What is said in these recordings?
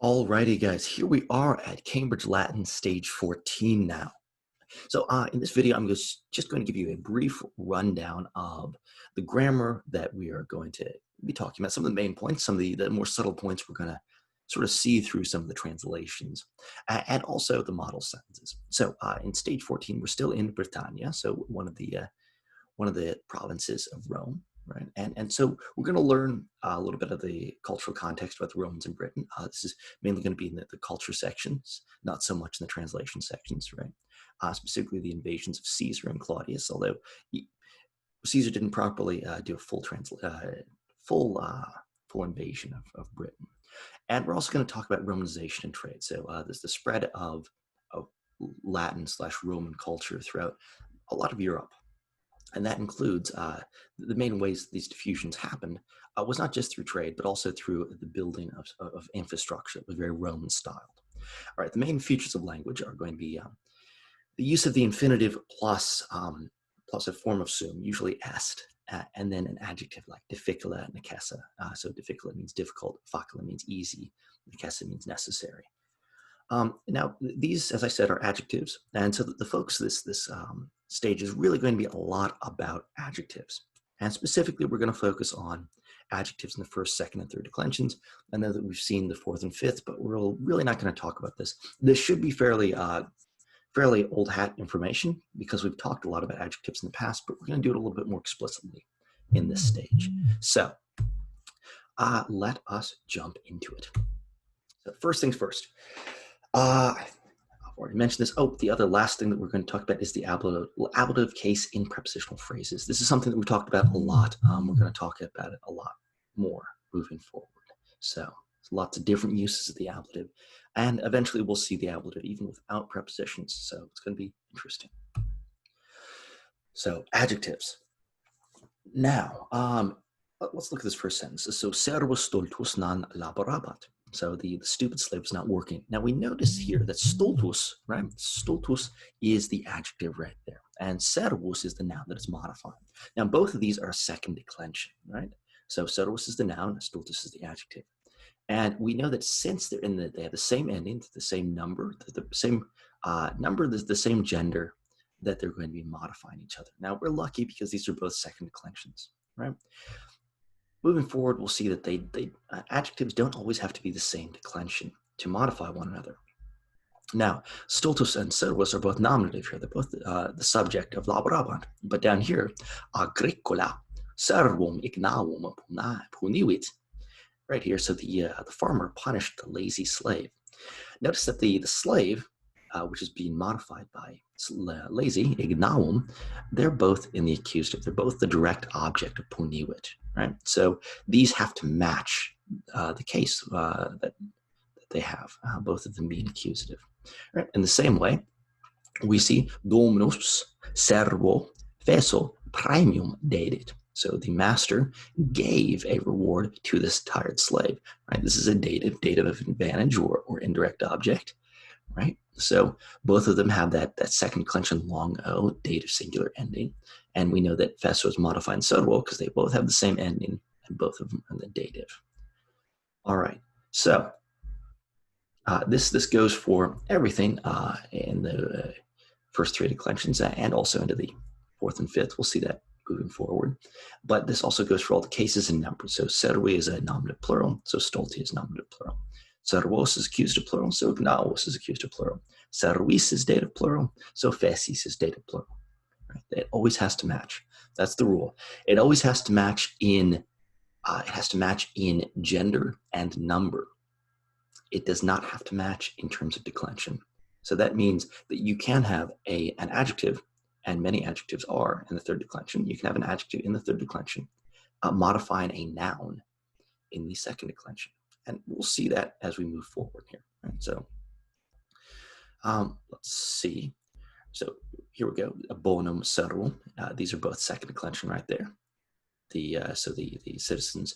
Alrighty, guys, here we are at Cambridge Latin Stage 14 now. So in this video, I'm just going to give you a brief rundown of the grammar that we are going to be talking about, some of the main points, some of the more subtle points we're going to sort of see through some of the translations, and also the model sentences. So in Stage 14, we're still in Britannia, so one of the provinces of Rome, right? And so we're going to learn a little bit of the cultural context about the Romans in Britain. This is mainly going to be in the culture sections, not so much in the translation sections, right? Specifically the invasions of Caesar and Claudius, although Caesar didn't properly do a full invasion of Britain. And we're also going to talk about Romanization and trade. So there's the spread of Latin/Roman culture throughout a lot of Europe. And that includes the main ways these diffusions happened was not just through trade, but also through the building of infrastructure that was very Roman styled. All right, the main features of language are going to be the use of the infinitive plus a form of sum, usually est, and then an adjective like difficula, necessa. So difficula means difficult, facila means easy, necessa means necessary. Now, these, as I said, are adjectives, and so the focus of this stage is really going to be a lot about adjectives. And specifically, we're going to focus on adjectives in the first, second, and third declensions. I know that we've seen the fourth and fifth, but we're really not going to talk about this. This should be fairly old hat information because we've talked a lot about adjectives in the past, but we're going to do it a little bit more explicitly in this stage. So let us jump into it. So first things first. I've already mentioned this. Oh, the other last thing that we're going to talk about is the ablative case in prepositional phrases. This is something that we talked about a lot. We're going to talk about it a lot more moving forward. So there's lots of different uses of the ablative. And eventually we'll see the ablative even without prepositions. So it's going to be interesting. So adjectives. Now, let's look at this first sentence. So servus stultus non laborabat. So the stupid slave is not working. Now we notice here that stultus, right? Stultus is the adjective right there. And servus is the noun that is modifying. Now both of these are second declension, right? So servus is the noun, stultus is the adjective. And we know that since they have the same ending, the same number, the same gender, that they're going to be modifying each other. Now we're lucky because these are both second declensions, right? Moving forward, we'll see that adjectives don't always have to be the same declension to modify one another. Now, stultus and servus are both nominative here. They're both the subject of laborabant. But down here, agricola, servum ignavum punivit. Right here, so the farmer punished the lazy slave. Notice that the slave, which is being modified by lazy, ignavum, they're both in the accusative. They're both the direct object of punivit, right? So these have to match the case that they have, both of them being accusative. Right? In the same way, we see dominus servo feso praemium dedit. So the master gave a reward to this tired slave. Right? This is a dative of advantage or indirect object. Right? So both of them have that second declension long O, dative singular ending. And we know that feso is modifying servo because they both have the same ending and both of them are the dative. All right. So this goes for everything in the first three declensions and also into the fourth and fifth. We'll see that moving forward. But this also goes for all the cases and numbers. So servi is a nominative plural, so stulti is nominative plural. Servos is accusative plural, so ignavos is accusative plural. Servis is dative plural, so fecis is dative plural. Right? It always has to match. That's the rule. It always has to match in gender and number. It does not have to match in terms of declension. So that means that you can have an adjective, and many adjectives are in the third declension. You can have an adjective in the third declension modifying a noun in the second declension. And we'll see that as we move forward here. Right? So let's see. So here we go. Bonum servum. These are both second declension right there. So the citizens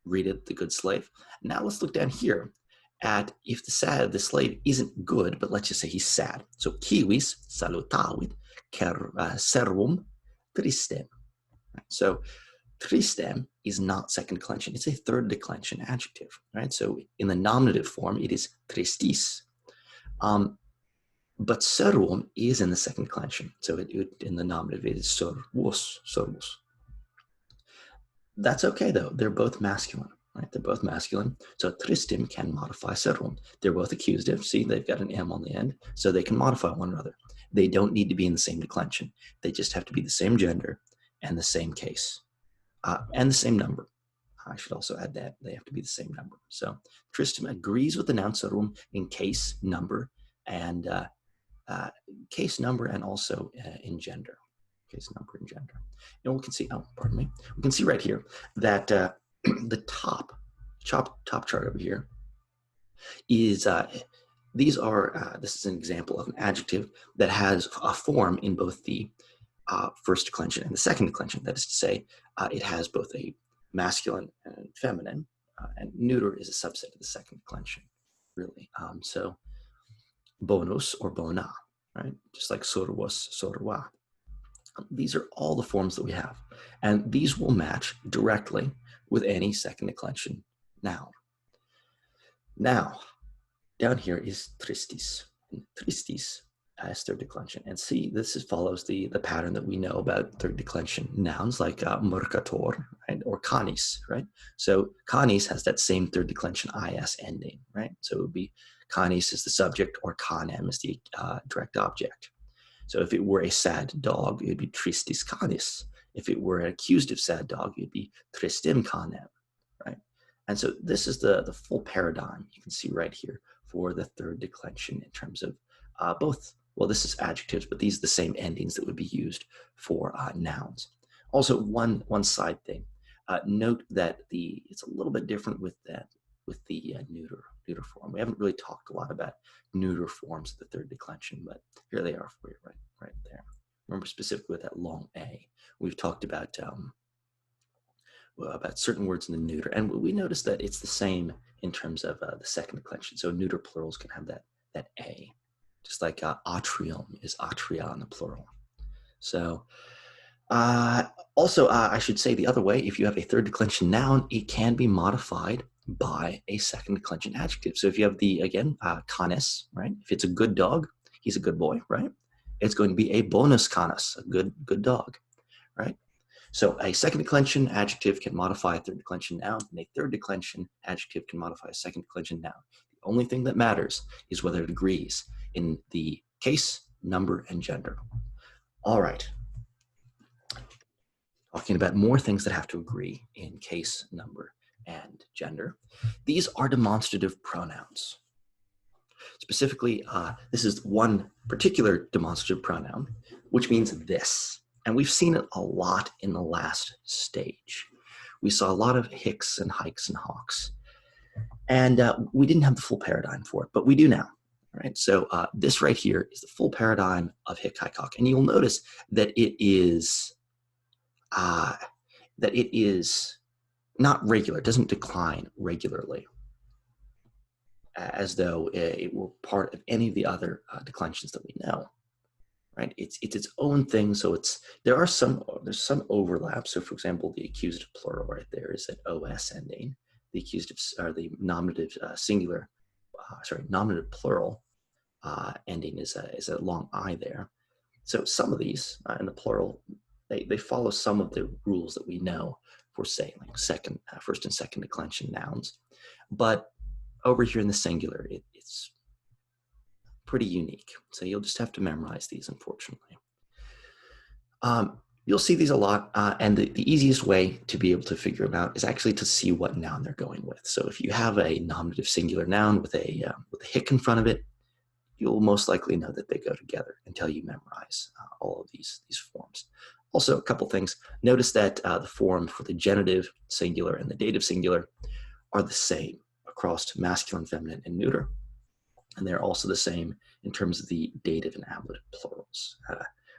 greeted the good slave. Now let's look down here at if the slave isn't good, but let's just say he's sad. So kiwis salutavit servum tristem. So tristem is not second declension. It's a third declension adjective, right? So in the nominative form, it is tristis. But servum is in the second declension. So in the nominative, it is servus, servus. That's okay, though. They're both masculine, right? They're both masculine. So tristim can modify servum. They're both accusative. See, they've got an M on the end, so they can modify one another. They don't need to be in the same declension. They just have to be the same gender and the same case and the same number. I should also add that they have to be the same number. So tristim agrees with the noun servum in case, number, and also in gender. Case, number, and gender. And we can see, we can see right here that the top chart over here is, this is an example of an adjective that has a form in both the first declension and the second declension. That is to say, it has both a masculine and feminine, and neuter is a subset of the second declension, really. So bonus or bona, right? Just like servus, serva. These are all the forms that we have, and these will match directly with any second declension noun. Now, down here is tristis. And tristis as third declension. And see, this follows the pattern that we know about third declension nouns like mercator, right, or canis, right? So canis has that same third declension is ending, right? So it would be canis is the subject, or canem is the direct object. So if it were a sad dog, it would be tristis canis. If it were an accusative sad dog, it would be tristim canem, right? And so this is the full paradigm you can see right here for the third declension in terms of both. Well, this is adjectives, but these are the same endings that would be used for nouns. Also, one side thing. Note that it's a little bit different with the neuter form. We haven't really talked a lot about neuter forms of the third declension, but here they are for you right there. Remember specifically with that long A, we've talked about certain words in the neuter, and we noticed that it's the same in terms of the second declension. So neuter plurals can have that A, just like atrium is atria in the plural. So also, I should say the other way, if you have a third declension noun, it can be modified by a second declension adjective. So if you have canis, right? If it's a good dog, he's a good boy, right? It's going to be a bonus canis, a good dog, right? So a second declension adjective can modify a third declension noun, and a third declension adjective can modify a second declension noun. The only thing that matters is whether it agrees in the case, number, and gender. All right. Talking about more things that have to agree in case, number, and gender. These are demonstrative pronouns. Specifically, this is one particular demonstrative pronoun, which means this. And we've seen it a lot in the last stage. We saw a lot of hicks and hikes and hawks. And we didn't have the full paradigm for it, but we do now. Right? So this right here is the full paradigm of hick, hike, hawk. And you'll notice that it is not regular. It doesn't decline regularly, as though it were part of any of the other declensions that we know. Right? It's its own thing. So there's some overlap. So for example, the accusative plural right there is an os ending. The accusative or the nominative nominative plural ending is a long I there. So some of these in the plural, they follow some of the rules that we know for, say, like first and second declension nouns. But over here in the singular, it's pretty unique. So you'll just have to memorize these, unfortunately. You'll see these a lot, and the easiest way to be able to figure them out is actually to see what noun they're going with. So if you have a nominative singular noun with a hick in front of it, you'll most likely know that they go together until you memorize all of these forms. Also, a couple things. Notice that the form for the genitive singular and the dative singular are the same across masculine, feminine, and neuter. And they're also the same in terms of the dative and ablative plurals,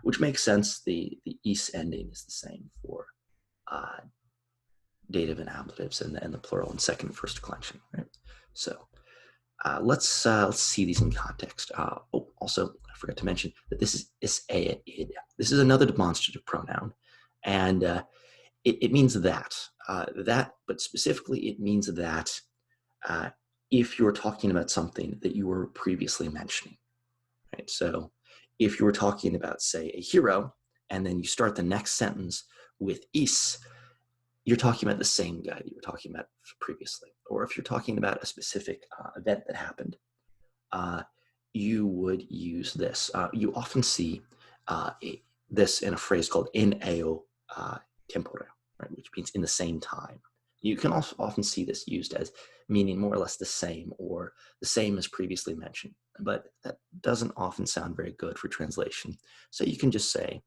which makes sense. The is ending is the same for dative and ablatives and the plural in second and first declension. Right? So let's see these in context. Also, I forgot to mention that this is id. This is another demonstrative pronoun, and it means that. But specifically, it means that if you're talking about something that you were previously mentioning, right? So if you were talking about, say, a hero, and then you start the next sentence with is, you're talking about the same guy that you were talking about previously. Or if you're talking about a specific event that happened, you would use this. You often see this in a phrase called in eo tempore, right, which means in the same time. You can also often see this used as meaning more or less the same, or the same as previously mentioned, but that doesn't often sound very good for translation. So you can just say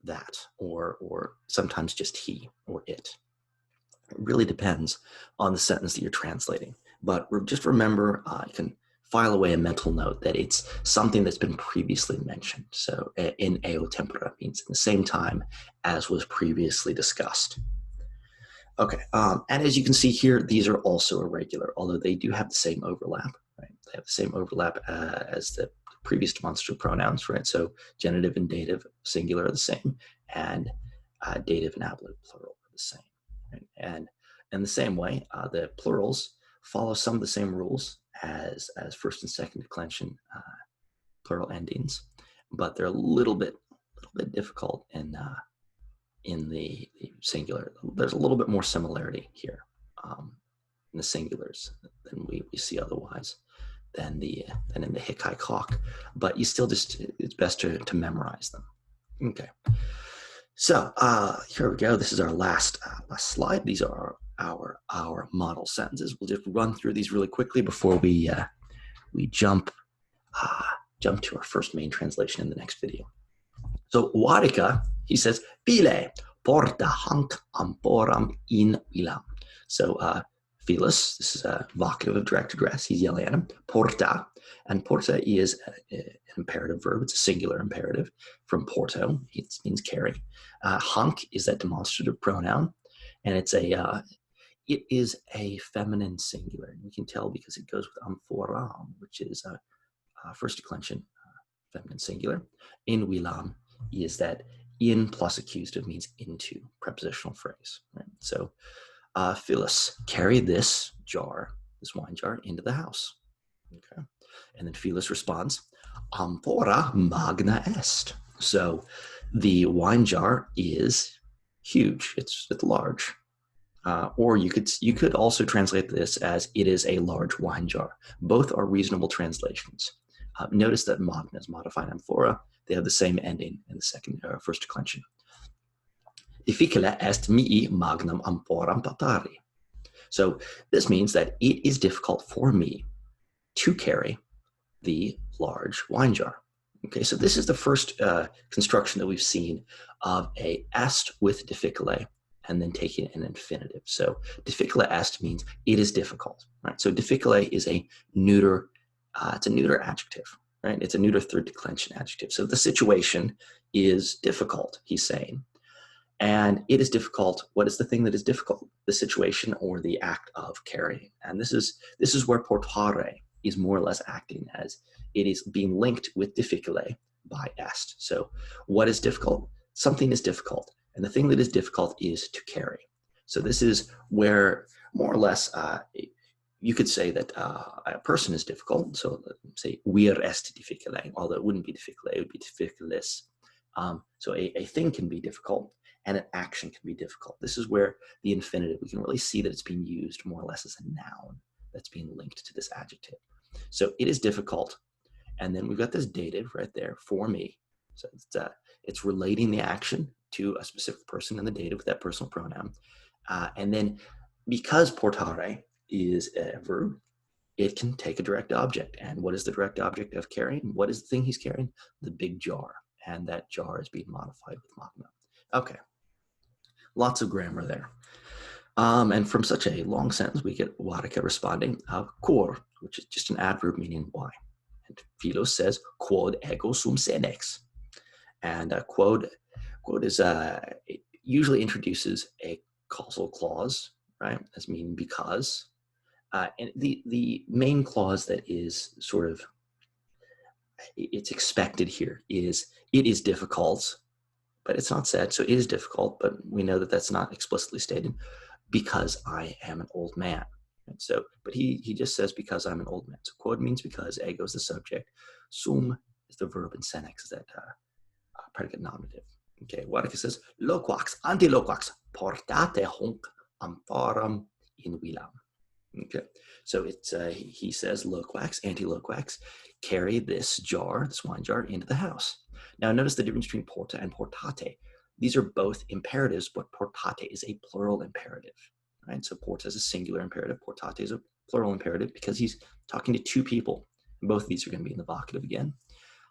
that, or sometimes just he or it. It really depends on the sentence that you're translating. But just remember, you can file away a mental note that it's something that's been previously mentioned. So in eo tempora means in the same time as was previously discussed. Okay, and as you can see here, these are also irregular, although they do have the same overlap, right? They have the same overlap as the previous demonstrative pronouns, right? So genitive and dative singular are the same, and dative and ablative plural are the same, right? And in the same way, the plurals follow some of the same rules as first and second declension plural endings, but they're a little bit difficult in the singular. There's a little bit more similarity here in the singulars than we see otherwise than in the hic, haec, hoc. But you still it's best to memorize them. Okay. So here we go. This is our last slide. These are our model sentences. We'll just run through these really quickly before we jump to our first main translation in the next video. So Warika, he says, Pile, porta hanc amporam in vilam. So Philus, this is a vocative of direct address. He's yelling at him. Porta, and porta is an imperative verb. It's a singular imperative from porto. It means carry. Hanc is that demonstrative pronoun, and it is a feminine singular. You can tell because it goes with amphoram, which is a first declension feminine singular. In vilam is that in plus accusative means into prepositional phrase. Right? So Philus, carry this wine jar, into the house. Okay. And then Philus responds, amphora magna est. So the wine jar is huge. It's large. Or you could also translate this as it is a large wine jar. Both are reasonable translations. Notice that magna is modified amphora. They have the same ending in the first declension. Difficile est mihi magnum amphoram patari. So this means that it is difficult for me to carry the large wine jar. Okay, so this is the first construction that we've seen of a est with difficile and then taking an infinitive. So difficile est means it is difficult, right? So difficile is a neuter, it's a neuter adjective, right? It's a neuter third declension adjective. So the situation is difficult, he's saying. And it is difficult. What is the thing that is difficult? The situation or the act of carrying. And this is where portare is more or less acting as it is being linked with difficile by est. So what is difficult? Something is difficult. And the thing that is difficult is to carry. So this is where more or less you could say that a person is difficult. So say vir est difficile, although it wouldn't be difficile, it would be difficilis. So a thing can be difficult and an action can be difficult. This is where the infinitive, we can really see that it's being used more or less as a noun that's being linked to this adjective. So it is difficult. And then we've got this dative right there for me. So it's relating the action to a specific person in the dative with that personal pronoun. And then because portare is a verb, it can take a direct object. And what is the direct object of carrying? What is the thing he's carrying? The big jar. And that jar is being modified with magna. Okay. Lots of grammar there. And from such a long sentence, we get Warika responding, quor, which is just an adverb meaning why. And Philos says, quod ego sum senex. And quod is, it usually introduces a causal clause, right? As meaning because. And the main clause that is sort of, it's expected here is, it is difficult, but it's not said. So it is difficult, but we know that that's not explicitly stated. because I am an old man. And so, but he just says because I'm an old man. So quod means because, ego is the subject, sum is the verb, and senex is that predicate nominative. Okay, Warwick says, loquax, antiloquax, portate hunc amphoram in vilam. Okay, so it's he says loquax, antiloquax, carry this jar, this wine jar, into the house. Now notice the difference between porta and portate. These are both imperatives, but portate is a plural imperative. Right? So porta is a singular imperative, portate is a plural imperative because he's talking to two people. Both of these are going to be in the vocative again.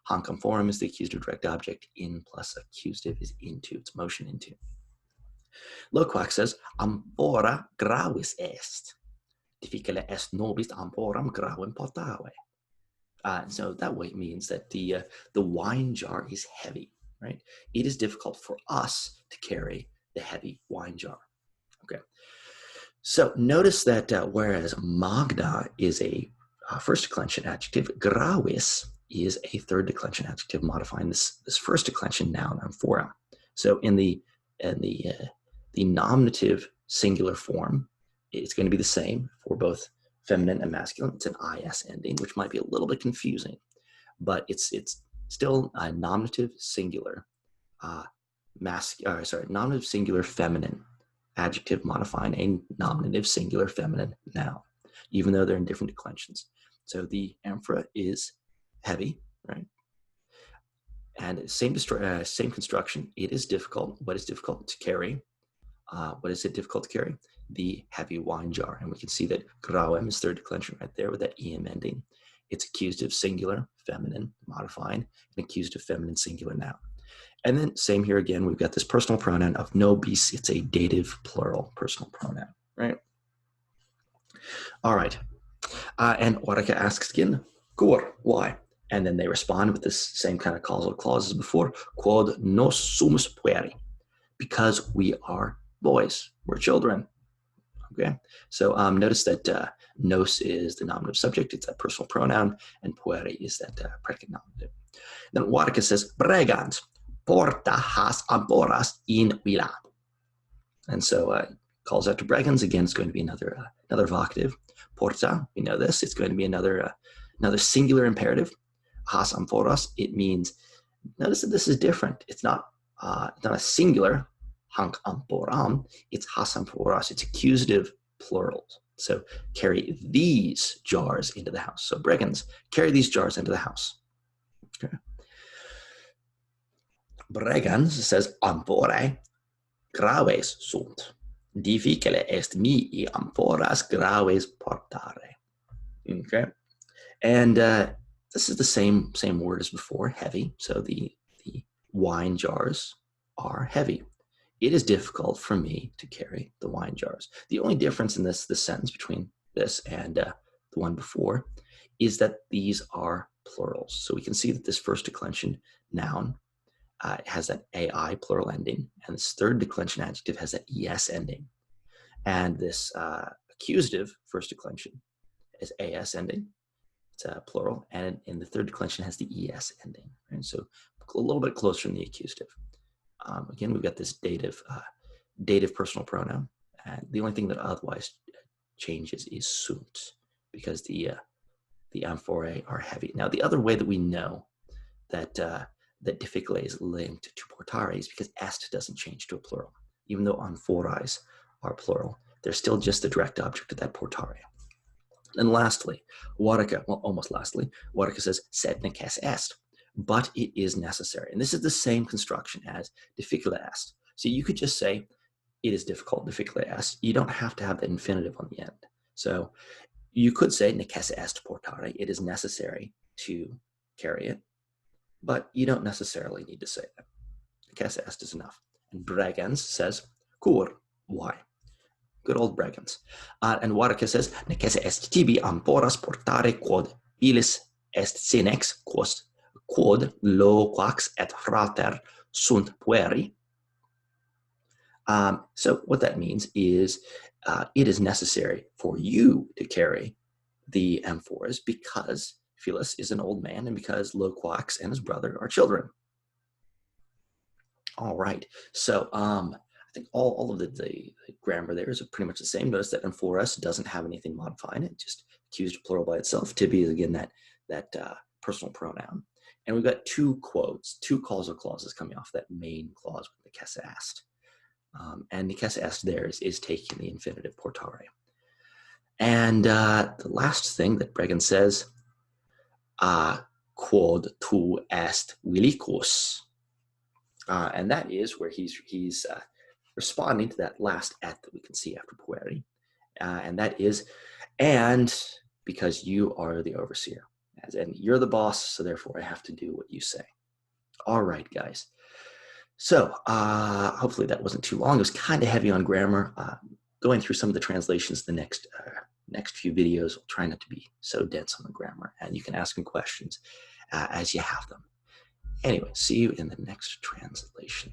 Hanc amphoram is the accusative direct object. In plus accusative is into. It's motion into. Loquax says, amphora gravis est. Difficile est nobis amphoram gravem portare. So that way it means that the wine jar is heavy, right? It is difficult for us to carry the heavy wine jar. Okay. So notice that whereas magna is a first declension adjective, gravis is a third declension adjective modifying this first declension noun amphora. So in the nominative singular form, it's going to be the same for both feminine and masculine. It's an is ending, which might be a little bit confusing, but it's still a nominative singular nominative singular feminine adjective modifying a nominative singular feminine noun, even though they're in different declensions. So the amphora is heavy, right? And same construction. It is difficult. What is difficult to carry? What is it difficult to carry? The heavy wine jar. And we can see that grauem is third declension right there with that em ending. It's accusative singular, feminine, modifying, and accusative feminine singular noun. And then same here again, we've got this personal pronoun of nobis. It's a dative plural personal pronoun, right? All right. And Waraka asks again, cur, why? And then they respond with this same kind of causal clause as before, quod nos sumus pueri, because we are boys, we're children. Okay, so notice that nos is the nominative subject, it's that personal pronoun, and pueri is that predicate nominative. Then Waraka says, bregans, porta has amphoras in vila. And so calls out to bregans. Again, it's going to be another vocative. Porta, we know this. It's going to be another singular imperative. Has amphoras. It means. Notice that this is different. It's not a singular. Hanc amphoram. It's has amphoras. It's accusative plurals. So carry these jars into the house. So bregans, carry these jars into the house. Okay. Bregans says amphorae graves sunt. Difficile est mihi amphoras graves portare. Okay, and this is the same word as before, heavy. So the wine jars are heavy. It is difficult for me to carry the wine jars. The only difference in this sentence between this and the one before is that these are plurals. So we can see that this first declension noun has that ai plural ending, and this third declension adjective has that es ending, and this accusative first declension is as ending. It's a plural, and in the third declension has the es ending. And so a little bit closer in the accusative. Again, we've got this dative personal pronoun, and the only thing that otherwise changes is sunt, because the amphorae are heavy. Now, the other way that we know that difficile is linked to portare is because est doesn't change to a plural. Even though amphorae are plural, they're still just the direct object of that portare. And lastly, Waraka, well, almost lastly, Waraka says, sed necesse est, but it is necessary. And this is the same construction as difficile est. So you could just say, it is difficult, difficile est. You don't have to have the infinitive on the end. So you could say, necesse est portare, it is necessary to carry it, but you don't necessarily need to say that. Necesse est is enough. And Bregans says, cur, why? Good old Bregans. And Waraka says, necesse est tibi amphoras portare quod illis est senex quod loquax et frater sunt pueri. So what that means is it is necessary for you to carry the amphoras because Philus is an old man and because Loquax and his brother are children. All right. So I think all of the grammar there is pretty much the same. Notice that M4S doesn't have anything modifying it, just accused plural by itself. To be is again that personal pronoun. And we've got two quotes, two causal clauses coming off that main clause with the necesse est. And necesse est there is taking the infinitive portare. And the last thing that Bregan says, quod tu est villicus. And that is where he's responding to that last et that we can see after pueri. And that is, and because you are the overseer. And you're the boss, so therefore I have to do what you say. All right, guys. So hopefully that wasn't too long. It was kind of heavy on grammar. Going through some of the translations the next few videos, I'll try not to be so dense on the grammar. And you can ask them questions as you have them. Anyway, see you in the next translation.